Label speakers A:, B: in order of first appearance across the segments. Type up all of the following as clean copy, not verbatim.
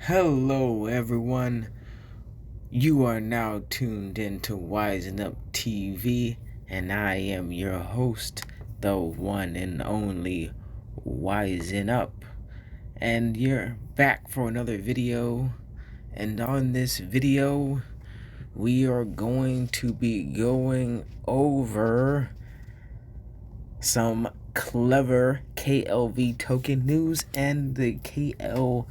A: Hello, everyone. You are now tuned into Wisen Up TV, and I am your host, the one and only Wisen Up. And you're back for another video. And on this video, we are going to be going over some clever KLV token news and the KLV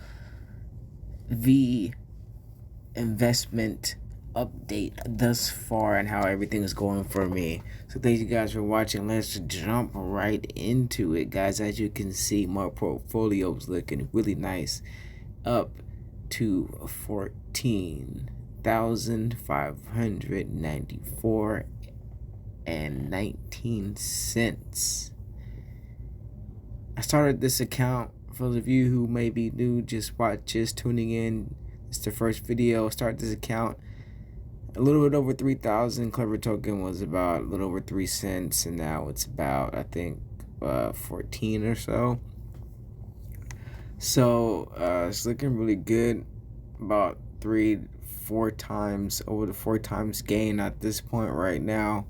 A: investment update thus far and how everything is going for me. So thank you guys for watching. Let's jump right into it, guys. As you can see, my portfolio is looking really nice, up to 14,594 and 19 cents. I started this account for those of you who may be new, just tuning in. It's the first video. Start this account a little bit over 3,000. Clever token was about a little over 3 cents, and now it's about, I think, 14 or so. So it's looking really good. About 3-4 times over the 4 times gain at this point right now.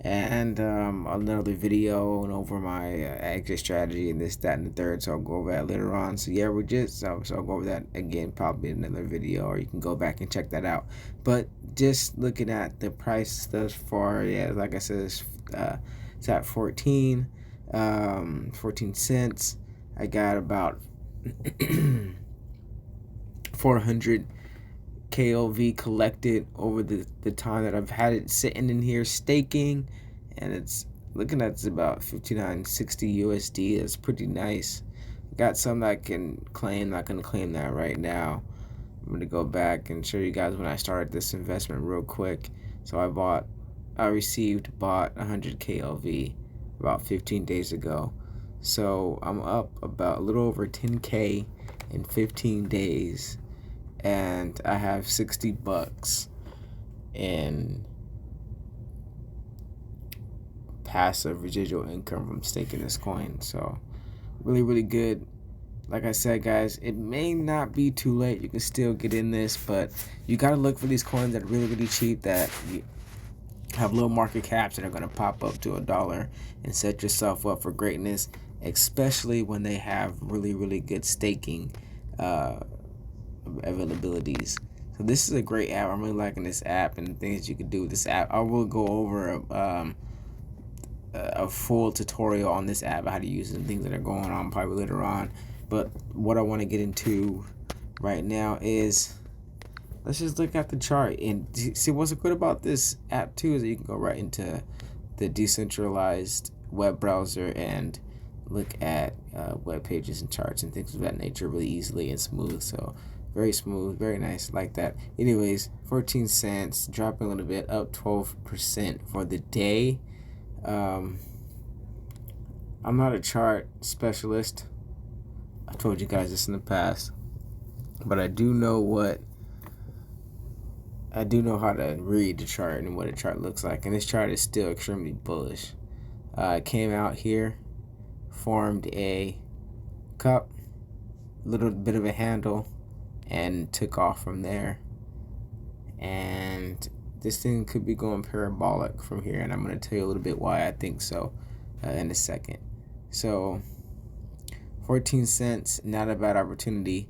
A: And another video and over my exit strategy and this, that, and the third. So I'll go over that later on. So yeah, so I'll go over that again probably in another video, or you can go back and check that out. But just looking at the price thus far, yeah, like I said, it's at 14 cents. I got about 400 KLV collected over the time that I've had it sitting in here staking, and it's looking at about 59.60 USD. That's pretty nice. Got some that I can claim. Not gonna claim that right now. I'm gonna go back and show you guys when I started this investment real quick. So I bought 100 KLV about 15 days ago. So I'm up about a little over 10K in 15 days. And I have $60 in passive residual income from staking this coin. So really, really good. Like I said, guys, it may not be too late. You can still get in this, but you got to look for these coins that are really, really cheap, that have low market caps, that are going to pop up to $1 and set yourself up for greatness, especially when they have really, really good staking availabilities. So this is a great app. I'm really liking this app and the things you can do with this app. I will go over a full tutorial on this app, how to use it and things that are going on probably later on. But what I want to get into right now is, let's just look at the chart and see what's good about this app too, is that you can go right into the decentralized web browser and look at web pages and charts and things of that nature really easily and smooth. So very smooth, very nice, like that. Anyways, 14 cents, dropping a little bit, up 12% for the day. I'm not a chart specialist. I've told you guys this in the past, but I do know how to read the chart and what a chart looks like. And this chart is still extremely bullish. It came out here, formed a cup, little bit of a handle, and took off from there. And this thing could be going parabolic from here, and I'm going to tell you a little bit why I think so in a second. So 14 cents, not a bad opportunity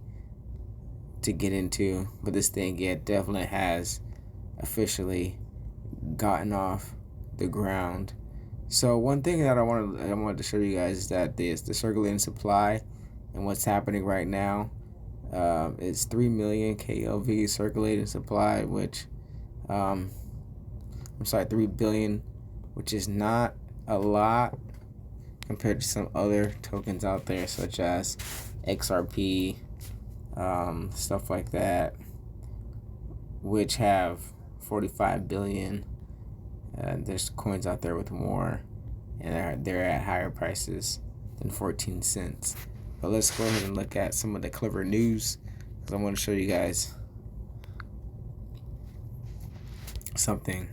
A: to get into, but this thing, yeah, definitely has officially gotten off the ground. So one thing that I wanted to show you guys is that the circulating supply and what's happening right now. It's 3 million KLV circulating supply, which 3 billion, which is not a lot compared to some other tokens out there, such as XRP, stuff like that, which have 45 billion. There's coins out there with more, and they're at higher prices than 14 cents. But let's go ahead and look at some of the clever news, because I want to show you guys something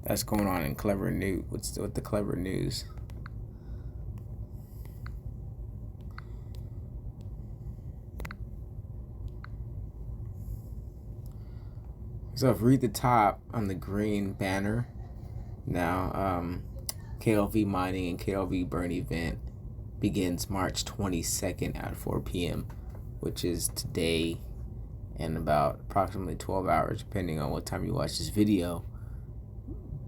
A: that's going on in clever news with the clever news. So if you read the top on the green banner now, KLV mining and KLV burn event begins March 22nd at 4 p.m., which is today, and about approximately 12 hours, depending on what time you watch this video.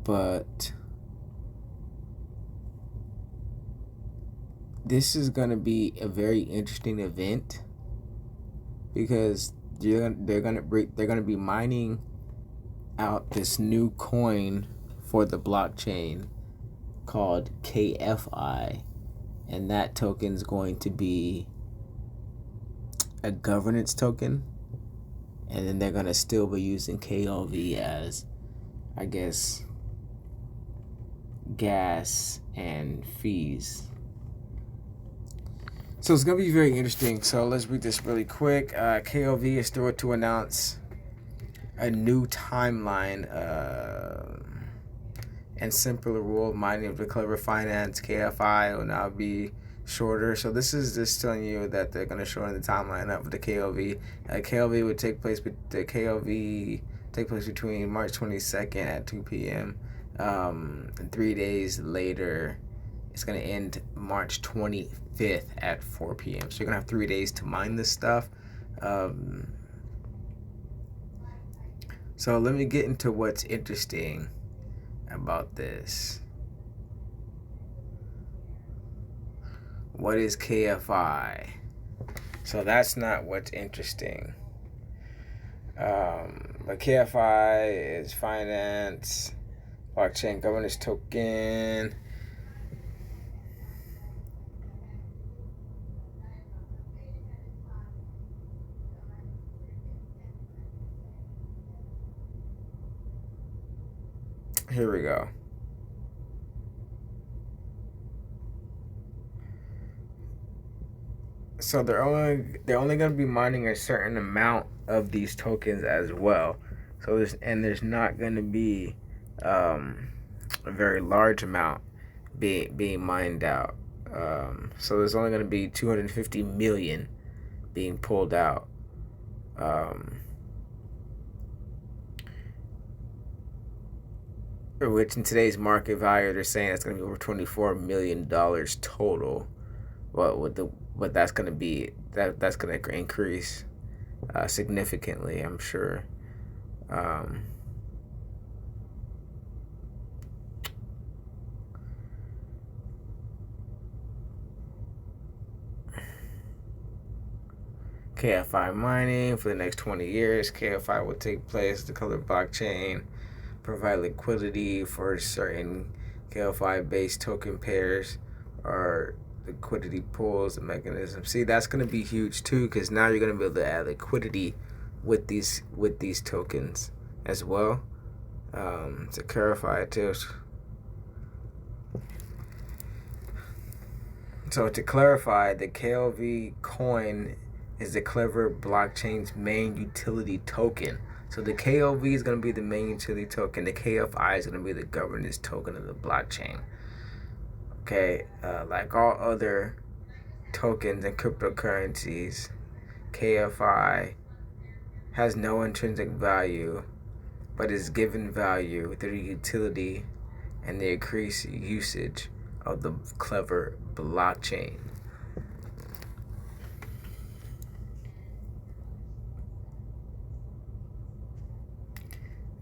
A: But this is going to be a very interesting event because they're going to be mining out this new coin for the blockchain called KFI, and that token is going to be a governance token, and then they're going to still be using KLV as, I guess, gas and fees. So it's going to be very interesting. So let's read this really quick. KLV is thrilled to announce a new timeline and simpler rule of mining of the Clever Finance. KFI will now be shorter. So this is just telling you that they're going to shorten the timeline up for the KLV. KLV would take place, but the KLV take place between March 22nd at 2 p.m. And 3 days later, it's going to end March 25th at 4 p.m. So you're going to have 3 days to mine this stuff. So let me get into what's interesting about this. What is KFI? So that's not what's interesting. But KFI is finance, blockchain governance token. Here we go. So they're only going to be mining a certain amount of these tokens as well. So there's not going to be a very large amount being mined out. So there's only going to be 250 million being pulled out. Which in today's market value, they're saying it's going to be over $24 million total. But that's going to be that's going to increase significantly, I'm sure. KFI mining for the next 20 years. KFI will take place. The Color blockchain provide liquidity for certain KFI-based token pairs or liquidity pools and mechanisms. See, that's going to be huge too, because now you're going to be able to add liquidity with these tokens as well. To clarify too. So to clarify, the KLV coin is the Clever blockchain's main utility token. So the KLV is going to be the main utility token. The KFI is going to be the governance token of the blockchain. Okay, like all other tokens and cryptocurrencies, KFI has no intrinsic value, but is given value through the utility and the increased usage of the Clever blockchain.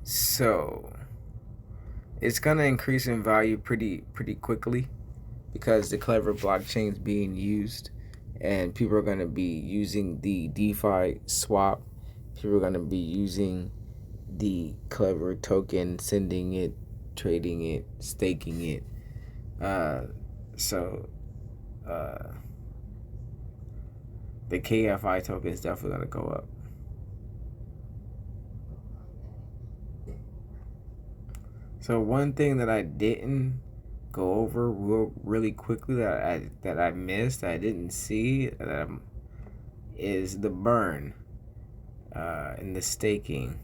A: So it's gonna increase in value pretty quickly because the Clever blockchain is being used, and people are gonna be using the DeFi swap. People are gonna be using the Clever token, sending it, trading it, staking it. The KFI token is definitely gonna go up. So one thing that I didn't go over really quickly that I missed, that I didn't see, is the burn in the staking.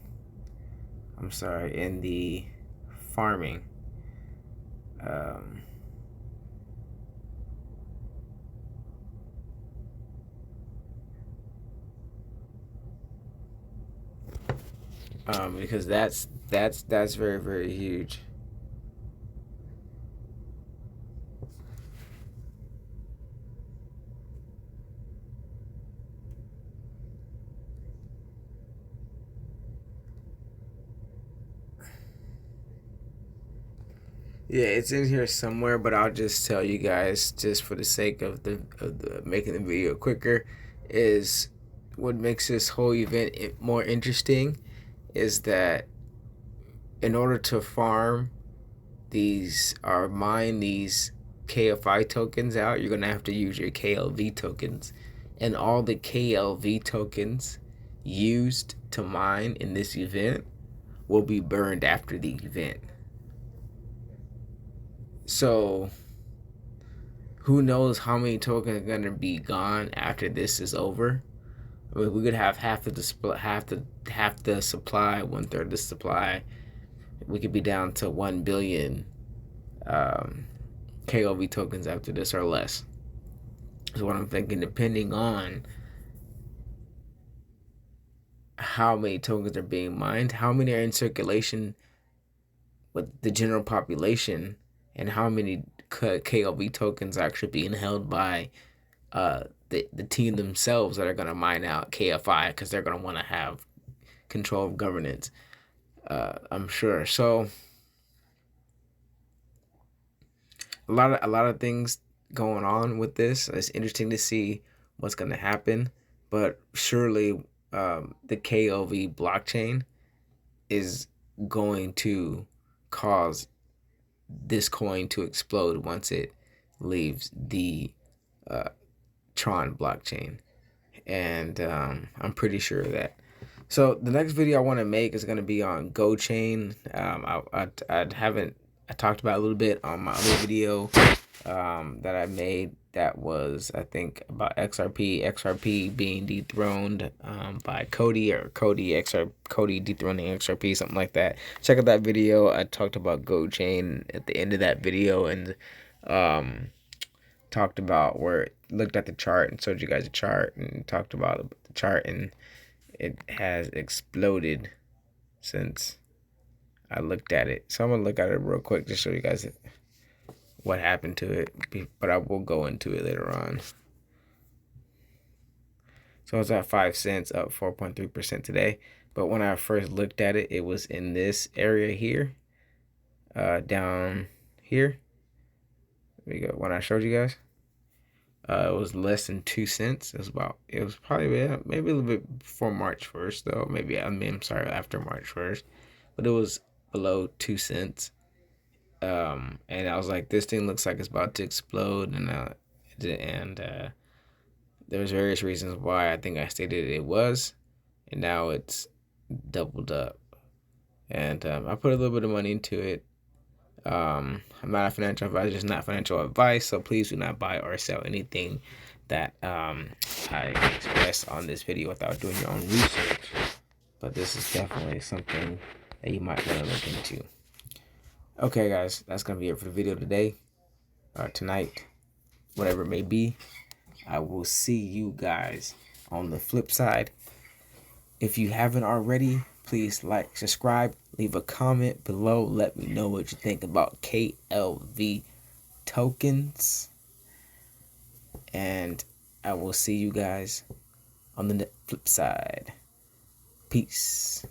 A: I'm sorry, in the farming. because that's very, very huge. Yeah, it's in here somewhere, but I'll just tell you guys, just for the sake of the making the video quicker, is what makes this whole event more interesting is that in order to farm these or mine these KFI tokens out, you're gonna have to use your KLV tokens, and all the KLV tokens used to mine in this event will be burned after the event. So who knows how many tokens are gonna be gone after this is over? I mean, we could have half of the half the supply, one third of the supply. We could be down to 1 billion KLV tokens after this or less. So what I'm thinking, depending on how many tokens are being mined, how many are in circulation with the general population, and how many KLV tokens are actually being held by the team themselves that are going to mine out KFI, because they're going to want to have control of governance, I'm sure. So a lot of things going on with this. It's interesting to see what's going to happen, but surely the KLV blockchain is going to cause this coin to explode once it leaves the Tron blockchain, and I'm pretty sure of that. So the next video I want to make is going to be on GoChain. I haven't I talked about a little bit on my other video that I made, that was, I think, about XRP being dethroned by Cody, or Cody dethroning XRP, something like that. Check out that video. I talked about GoChain at the end of that video, and talked about where looked at the chart and showed you guys a chart and talked about the chart, and it has exploded since I looked at it. So I'm gonna look at it real quick to show you guys what happened to it, but I will go into it later on. So it's at 5 cents, up 4.3% today. But when I first looked at it, it was in this area here, down here. There we go. When I showed you guys, it was less than 2 cents. It was probably maybe a little bit before March 1st though. I'm sorry, after March 1st, but it was below 2 cents. And I was like, this thing looks like it's about to explode, and there's various reasons why I think I stated it was, and now it's doubled up. And I put a little bit of money into it. I'm not a financial advisor. It's not financial advice, so please do not buy or sell anything that I express on this video without doing your own research. But this is definitely something that you might want to look into. Okay, guys, that's going to be it for the video today, or tonight, whatever it may be. I will see you guys on the flip side. If you haven't already, please like, subscribe, leave a comment below. Let me know what you think about KLV tokens. And I will see you guys on the flip side. Peace.